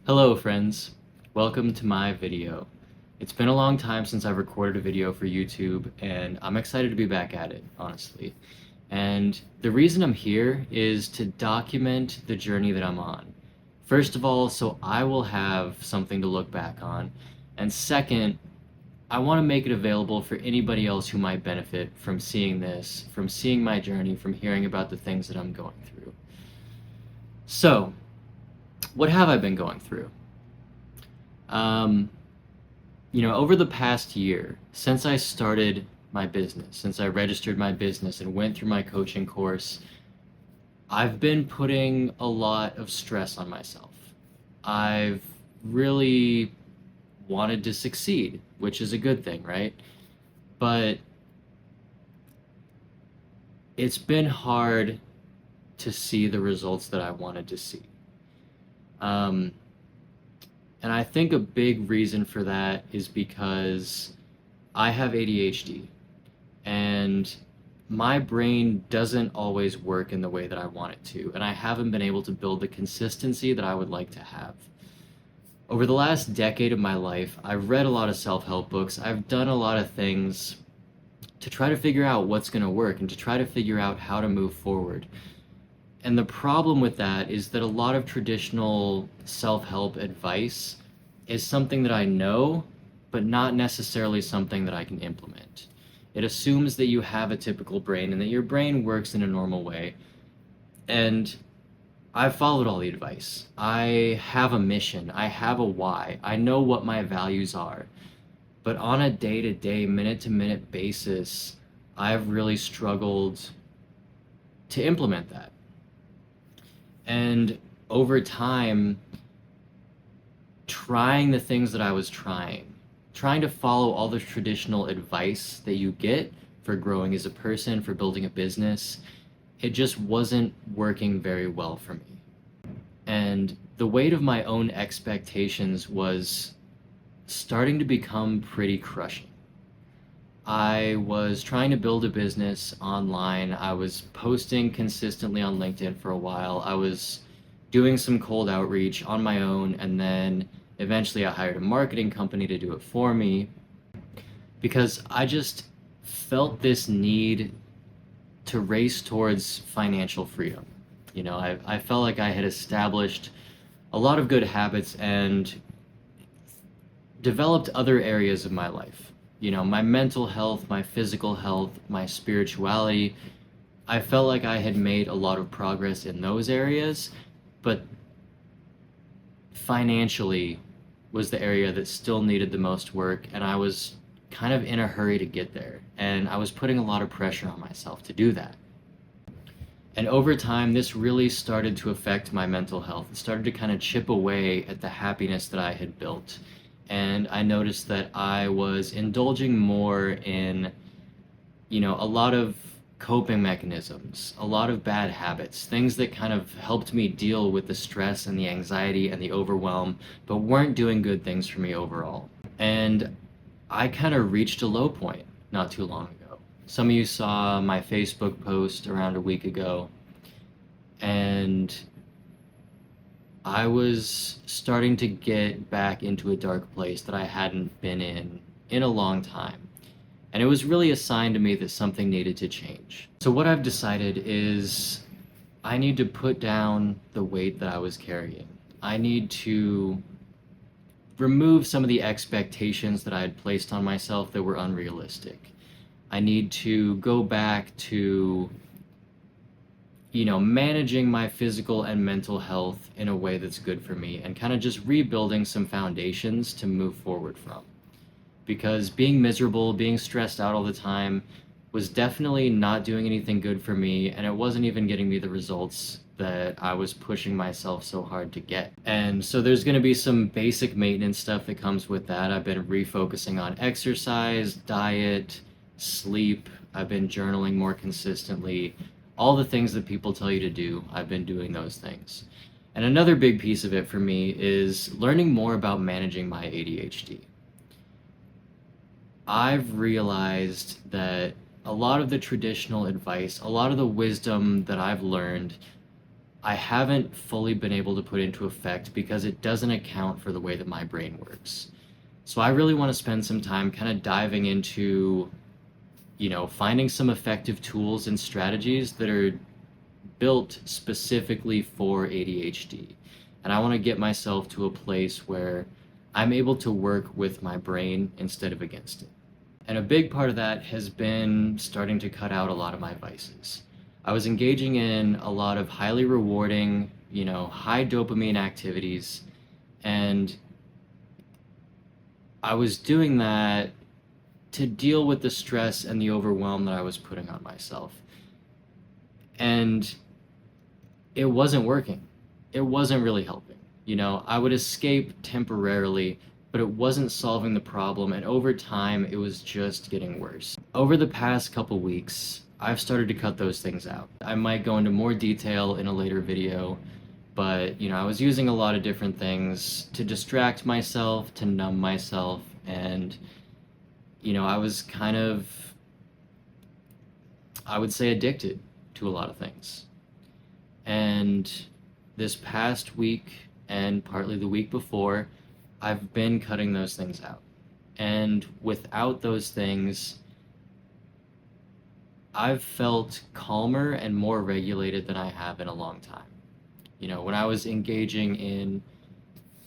Hello friends, welcome to my video. It's been a long time since I've recorded a video for YouTube and I'm excited to be back at it, honestly. And the reason I'm here is to document the journey that I'm on. First of all, so I will have something to look back on. And second, I want to make it available for anybody else who might benefit from seeing this, from seeing my journey, from hearing about the things that I'm going through. So, what have I been going through? Um, over the past year, since I started my business, since I registered my business and went through my coaching course, I've been putting a lot of stress on myself. I've really wanted to succeed, which is a good thing, right? But it's been hard to see the results that I wanted to see. Um, and I think a big reason for that is because I have ADHD and my brain doesn't always work in the way that I want it to, and I haven't been able to build the consistency that I would like to have. Over the last decade of my life, I've read a lot of self-help books. I've done a lot of things to try to figure out what's going to work and to try to figure out how to move forward. And the problem with that is that a lot of traditional self-help advice is something that I know, but not necessarily something that I can implement. It assumes that you have a typical brain and that your brain works in a normal way. And I've followed all the advice. I have a mission. I have a why. I know what my values are. But on a day-to-day, minute-to-minute basis, I've really struggled to implement that. And over time, trying the things that I was trying to follow all the traditional advice that you get for growing as a person, for building a business, it just wasn't working very well for me. And the weight of my own expectations was starting to become pretty crushing. I was trying to build a business online. I was posting consistently on LinkedIn for a while. I was doing some cold outreach on my own, and then eventually I hired a marketing company to do it for me because I just felt this need to race towards financial freedom. I felt like I had established a lot of good habits and developed other areas of my life. My mental health, my physical health, my spirituality. I felt like I had made a lot of progress in those areas, but financially was the area that still needed the most work, and I was kind of in a hurry to get there, and I was putting a lot of pressure on myself to do that. And over time, this really started to affect my mental health. It started to kind of chip away at the happiness that I had built. And I noticed that I was indulging more in, a lot of coping mechanisms, a lot of bad habits, things that kind of helped me deal with the stress and the anxiety and the overwhelm, but weren't doing good things for me overall. And I kind of reached a low point not too long ago. Some of you saw my Facebook post around a week ago, and I was starting to get back into a dark place that I hadn't been in a long time. And it was really a sign to me that something needed to change. So what I've decided is I need to put down the weight that I was carrying. I need to remove some of the expectations that I had placed on myself that were unrealistic. I need to go back to managing my physical and mental health in a way that's good for me and kind of just rebuilding some foundations to move forward from. Because being miserable, being stressed out all the time was definitely not doing anything good for me, and it wasn't even getting me the results that I was pushing myself so hard to get. And so there's going to be some basic maintenance stuff that comes with that. I've been refocusing on exercise, diet, sleep. I've been journaling more consistently. All the things that people tell you to do, I've been doing those things. And another big piece of it for me is learning more about managing my ADHD. I've realized that a lot of the traditional advice, a lot of the wisdom that I've learned, I haven't fully been able to put into effect because it doesn't account for the way that my brain works. So I really want to spend some time kind of diving into, finding some effective tools and strategies that are built specifically for ADHD. And I want to get myself to a place where I'm able to work with my brain instead of against it. And a big part of that has been starting to cut out a lot of my vices. I was engaging in a lot of highly rewarding, high dopamine activities, and I was doing that to deal with the stress and the overwhelm that I was putting on myself. And it wasn't working. It wasn't really helping. I would escape temporarily, but it wasn't solving the problem, and over time, it was just getting worse. Over the past couple weeks, I've started to cut those things out. I might go into more detail in a later video, but, I was using a lot of different things to distract myself, to numb myself, and, I was kind of, I would say, addicted to a lot of things. And this past week, and partly the week before, I've been cutting those things out. And without those things, I've felt calmer and more regulated than I have in a long time. When I was engaging in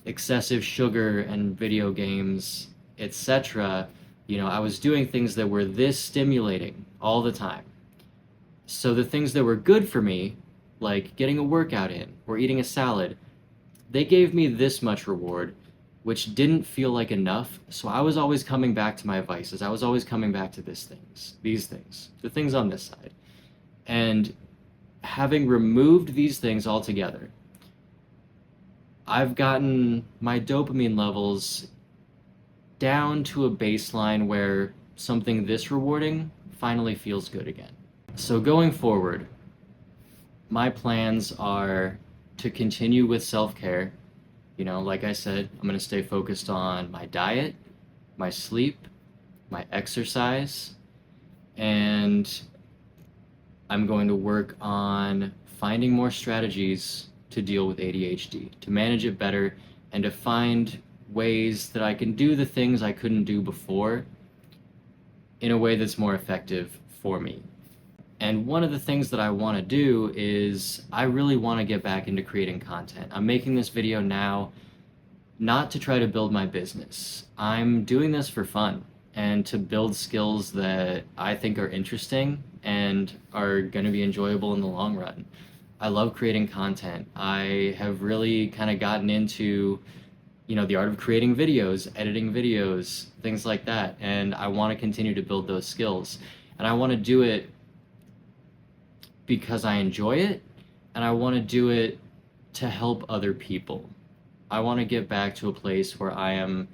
excessive sugar and video games, etc., I was doing things that were this stimulating all the time. So the things that were good for me, like getting a workout in or eating a salad, they gave me this much reward, which didn't feel like enough. So I was always coming back to my vices. I was always coming back to these things, the things on this side. And having removed these things altogether, I've gotten my dopamine levels down to a baseline where something this rewarding finally feels good again. So going forward, my plans are to continue with self-care. Like I said, I'm going to stay focused on my diet, my sleep, my exercise, and I'm going to work on finding more strategies to deal with ADHD, to manage it better, and to find ways that I can do the things I couldn't do before in a way that's more effective for me. And one of the things that I want to do is I really want to get back into creating content. I'm making this video now not to try to build my business. I'm doing this for fun and to build skills that I think are interesting and are going to be enjoyable in the long run. I love creating content. I have really kind of gotten into, the art of creating videos, editing videos, things like that. And I want to continue to build those skills. And I want to do it because I enjoy it, and I want to do it to help other people. I want to get back to a place where I am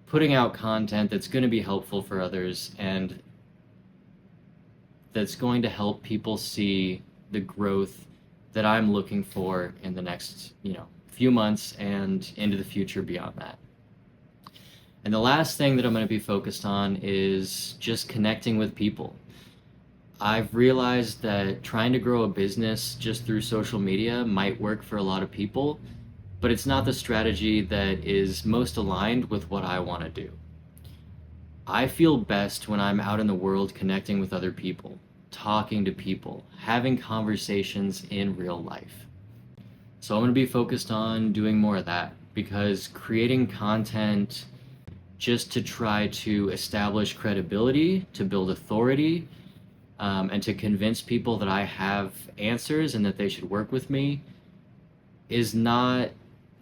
putting out content that's going to be helpful for others and that's going to help people see the growth that I'm looking for in the next, few months and into the future beyond that. And the last thing that I'm going to be focused on is just connecting with people. I've realized that trying to grow a business just through social media might work for a lot of people, but it's not the strategy that is most aligned with what I want to do. I feel best when I'm out in the world connecting with other people, talking to people, having conversations in real life. So I'm going to be focused on doing more of that, because creating content just to try to establish credibility, to build authority, and to convince people that I have answers and that they should work with me is not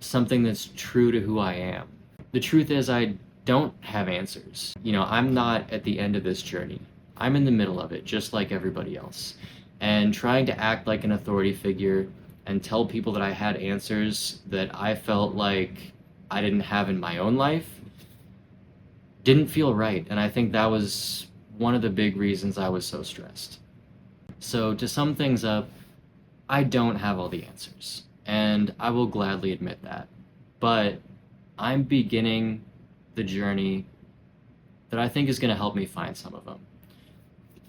something that's true to who I am. The truth is I don't have answers. I'm not at the end of this journey. I'm in the middle of it, just like everybody else. And trying to act like an authority figure and tell people that I had answers that I felt like I didn't have in my own life didn't feel right. And I think that was one of the big reasons I was so stressed. So to sum things up, I don't have all the answers, and I will gladly admit that. But I'm beginning the journey that I think is going to help me find some of them.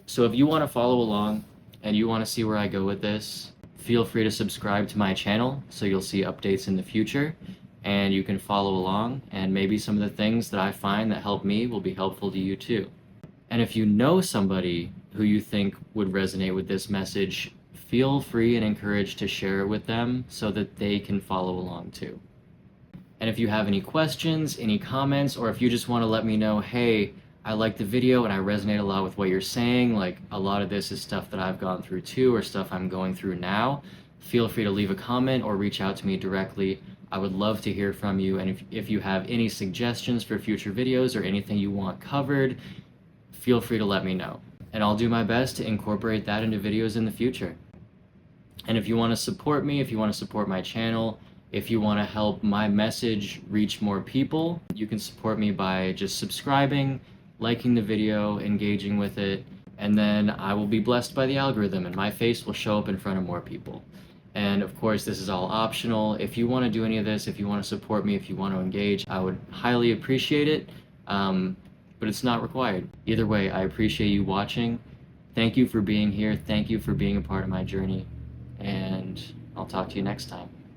So if you want to follow along and you want to see where I go with this, Feel free to subscribe to my channel so you'll see updates in the future and you can follow along, and maybe some of the things that I find that help me will be helpful to you too. And if you know somebody who you think would resonate with this message, feel free and encouraged to share it with them so that they can follow along too. And if you have any questions, any comments, or if you just want to let me know, hey, I like the video and I resonate a lot with what you're saying, like a lot of this is stuff that I've gone through too, or stuff I'm going through now, feel free to leave a comment or reach out to me directly. I would love to hear from you, and if you have any suggestions for future videos or anything you want covered, feel free to let me know. And I'll do my best to incorporate that into videos in the future. And if you want to support me, if you want to support my channel, if you want to help my message reach more people, you can support me by just subscribing, liking the video, engaging with it, and then I will be blessed by the algorithm and my face will show up in front of more people. And of course, this is all optional. If you want to do any of this, if you want to support me, if you want to engage, I would highly appreciate it, but it's not required. Either way, I appreciate you watching. Thank you for being here. Thank you for being a part of my journey, and I'll talk to you next time.